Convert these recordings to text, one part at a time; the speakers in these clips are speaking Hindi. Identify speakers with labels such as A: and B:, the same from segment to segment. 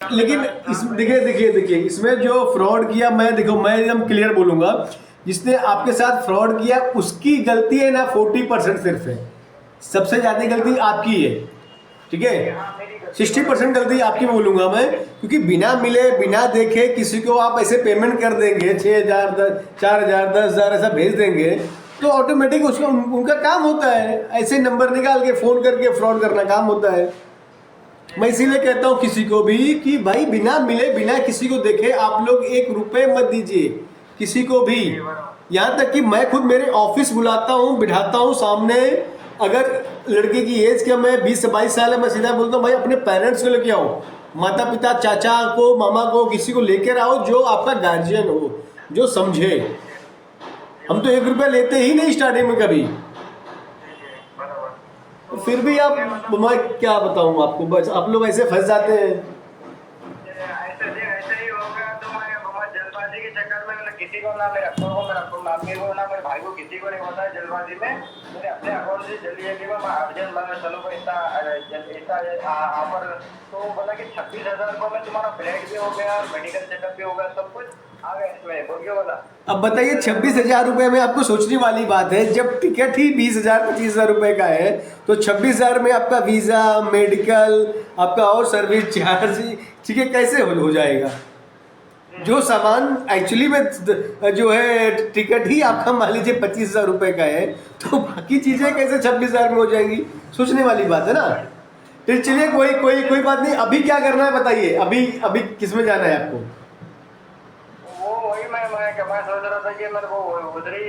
A: लेकिन इस देखिए इसमें जो फ्रॉड किया, मैं एकदम क्लियर बोलूंगा, जिसने आपके साथ फ्रॉड किया उसकी गलती है ना 40% सिर्फ है। सबसे ज्यादा गलती आपकी है, ठीक है। 60% गलती आपकी बोलूंगा मैं, क्योंकि बिना मिले बिना देखे किसी को आप ऐसे पेमेंट कर देंगे 6,000 4,000 10,000 ऐसा भेज देंगे, तो ऑटोमेटिक उसका उनका काम होता है ऐसे नंबर निकाल के फोन करके फ्रॉड करना काम होता है। मैं इसीलिए कहता हूँ किसी को भी कि भाई बिना मिले बिना किसी को देखे आप लोग 1 रुपए मत दीजिए किसी को भी। यहाँ तक कि मैं खुद मेरे ऑफिस बुलाता हूँ, बिठाता हूँ सामने, अगर लड़के की एज क्या, मैं 20 से 22 साल है, मैं सीधा बोलता हूँ भाई अपने पेरेंट्स को लेके आओ, माता पिता चाचा को मामा को किसी को लेकर आओ जो आपका गार्जियन हो, जो समझे। हम तो 1 रुपया लेते ही नहीं स्टार्टिंग में कभी, तो फिर भी आप, मैं क्या बताऊं आपको, बस आप लोग ऐसे फंस जाते हैं।
B: ऐसे ही हो गया। तो मैं जल्दबाजी के चक्कर में मैंने किसी को ना, मेरे अब्बा को, मेरे मम्मी को ना, मेरे भाई को, किसी को नहीं बताया। जल्दबाजी में मेरे अपने अकाउंट से जल्दी मैं अर्जेंट मैंने चलो ऐसा ऑफर, तो बोला कि 26,000 रुपये में तुम्हारा फ्लैट भी हो गया, मेडिकल चेकअप भी हो गया, सब कुछ आ गया इसमें। बोल के बोला
A: अब बताइए 26,000 रुपए में आपको सोचने वाली बात है, जब टिकट ही 20,000 25,000 रुपए का है, तो 26,000 में आपका वीजा, मेडिकल, आपका और सर्विस चार्ज, ठीक है, कैसे हो जाएगा। जो सामान एक्चुअली में जो है टिकट ही आपका मान लीजिए 25,000 रुपए का है, तो बाकी चीजें कैसे 26,000 में हो जाएंगी, सोचने वाली बात है ना। तो चलिए कोई बात नहीं, अभी क्या करना है बताइए, अभी किस में जाना है आपको।
B: वही मैं सोच रहा था कि मेरे को उधर ही,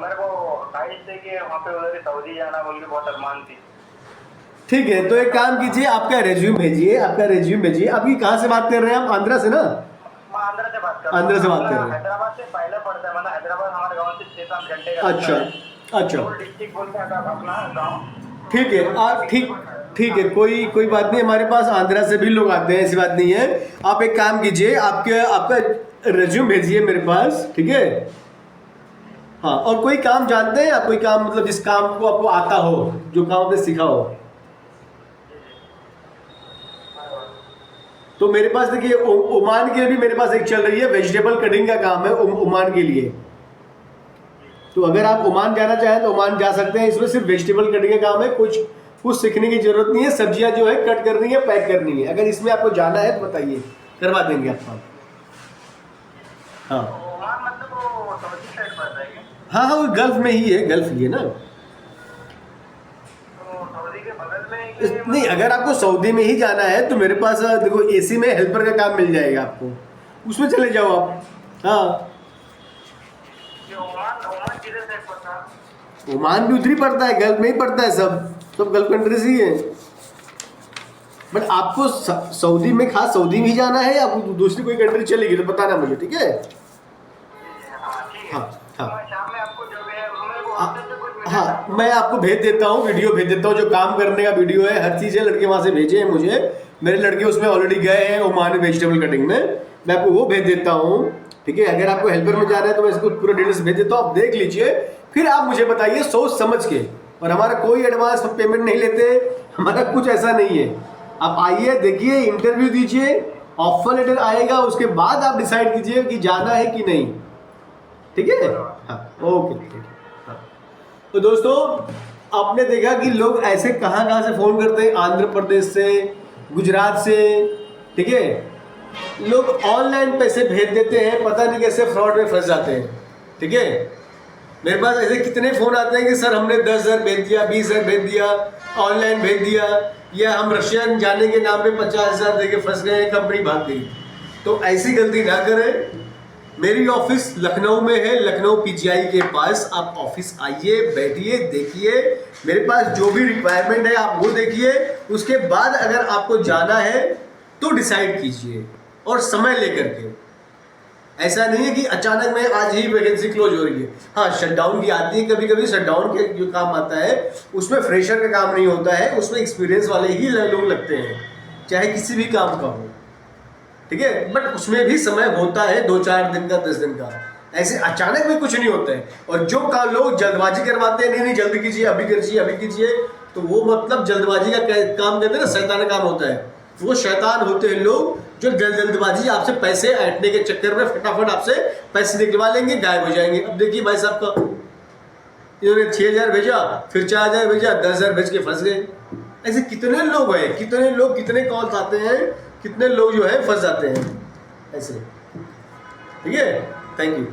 B: मेरे को ख्वाहिश थी कि वहाँ पे उधर ही सऊदी जाना बोल के बहुत अरमान थी।
A: ठीक है, तो एक काम कीजिए, आपका रेज्यूम भेजिए, आपकी कहाँ से बात कर रहे हैं आप, आंध्रा से ना।
B: मैं आंध्रा से बात कर रहा हूँ।
A: आंध्रा से बात कर रहे हैं।
B: हैदराबाद से पहले पड़ता है, मतलब हैदराबाद हमारे गाँव से 6-7 घंटे का।
A: अच्छा
B: डिस्ट्रिक्ट बोलते हैं अपना गाँव।
A: ठीक है, आप ठीक है, कोई बात नहीं, हमारे पास आंध्रा से भी लोग आते हैं, ऐसी बात नहीं है। आप एक काम कीजिए, आपका रेज्यूम भेजिए मेरे पास, ठीक है। हाँ, और कोई काम जानते हैं आप, कोई काम मतलब जिस काम को आपको आता हो, जो काम आपने सीखा हो। तो मेरे पास देखिए ओमान के लिए भी मेरे पास एक चल रही है, वेजिटेबल कटिंग का काम है ओमान के लिए। तो अगर आप ओमान जाना चाहें तो ओमान जा सकते हैं। इसमें सिर्फ वेजिटेबल कटिंग का काम है, कुछ सीखने की जरूरत नहीं है। सब्जियां जो है कट करनी है, पैक करनी है। अगर इसमें आपको जाना है तो बताइए, करवा देंगे आपको। हाँ
B: ओमान मतलब वो सऊदी साइड पड़ता है क्या?
A: हाँ, वो गल्फ में ही है, गल्फ ही है ना।
B: तो सऊदी के बगल में
A: नहीं, अगर आपको सऊदी में ही जाना है तो मेरे पास देखो एसी में हेल्पर का काम मिल जाएगा आपको, उसमें चले जाओ आप। हाँ,
B: ओमान किधर साइड पड़ता है?
A: ओमान भी उधर ही पड़ता है, गल्फ में ही पड़ता है, सब गल्फ कंट्रीज ही है। बट आपको सऊदी में, खास सऊदी में ही जाना है या दूसरी कोई कंट्री चलेगी तो बताना मुझे, ठीक है। हाँ
B: शाम में आपको जो भी है उसमें
A: हाँ, मैं आपको भेज देता हूँ, वीडियो भेज देता हूँ, जो काम करने का वीडियो है, हर चीज़ है। लड़के वहाँ से भेजे हैं मुझे, मेरे लड़के उसमें ऑलरेडी गए हैं ओमान वेजिटेबल कटिंग में, मैं आपको वो भेज देता हूँ, ठीक है। अगर आपको हेल्पर में जाना है तो मैं इसको पूरा डिटेल्स भेज देता हूँ, आप देख लीजिए, फिर आप मुझे बताइए सोच समझ के। और हमारा कोई एडवांस पेमेंट नहीं लेते, हमारा कुछ ऐसा नहीं है। आप आइए, देखिए, इंटरव्यू दीजिए, ऑफर लेटर आएगा, उसके बाद आप डिसाइड कीजिए कि जाना है कि नहीं, ठीक है। हाँ, ओके, ठीक है। हाँ। तो दोस्तों, आपने देखा कि लोग ऐसे कहाँ से फ़ोन करते हैं, आंध्र प्रदेश से, गुजरात से, ठीक है। लोग ऑनलाइन पैसे भेज देते हैं, पता नहीं कैसे फ्रॉड में फंस जाते हैं, ठीक है। मेरे पास ऐसे कितने फ़ोन आते हैं कि सर हमने 10,000 भेज दिया, 20,000 भेज दिया, ऑनलाइन भेज दिया, या हम रशियन जाने के नाम पे 50,000 दे के फंस गए, कंपनी भाग गई। तो ऐसी गलती ना करें। मेरी ऑफिस लखनऊ में है, लखनऊ पीजीआई के पास। आप ऑफिस आइए, बैठिए, देखिए, मेरे पास जो भी रिक्वायरमेंट है आप वो देखिए, उसके बाद अगर आपको जाना है तो डिसाइड कीजिए, और समय लेकर के। ऐसा नहीं है कि अचानक में आज ही वैकेंसी क्लोज हो रही है। हाँ, शटडाउन की आती है कभी कभी, शटडाउन के जो काम आता है उसमें फ्रेशर का काम नहीं होता है, उसमें एक्सपीरियंस वाले ही लोग लगते हैं, चाहे किसी भी काम का हो, ठीक है। बट उसमें भी समय होता है, 2-4 दिन का, 10 दिन का। ऐसे अचानक में कुछ नहीं होता है। और जो काम लोग जल्दबाजी करवाते हैं, नहीं जल्दी कीजिए, अभी कीजिए, तो वो मतलब जल्दबाजी का काम कहते हैं ना, शैतान काम होता है। वो शैतान होते हैं लोग जो जल्दबाजी आपसे पैसे ऐंठने के चक्कर में फटाफट आपसे पैसे निकलवा लेंगे, गायब हो जाएंगे। अब देखिए भाई साहब का, इन्होंने 6,000 भेजा, फिर 4,000 भेजा, 10,000 भेज के फंस गए। ऐसे कितने लोग हैं, कितने लोग, कितने कॉल्स आते हैं, कितने लोग जो है फंस जाते हैं ऐसे। ठीक है, थैंक यू।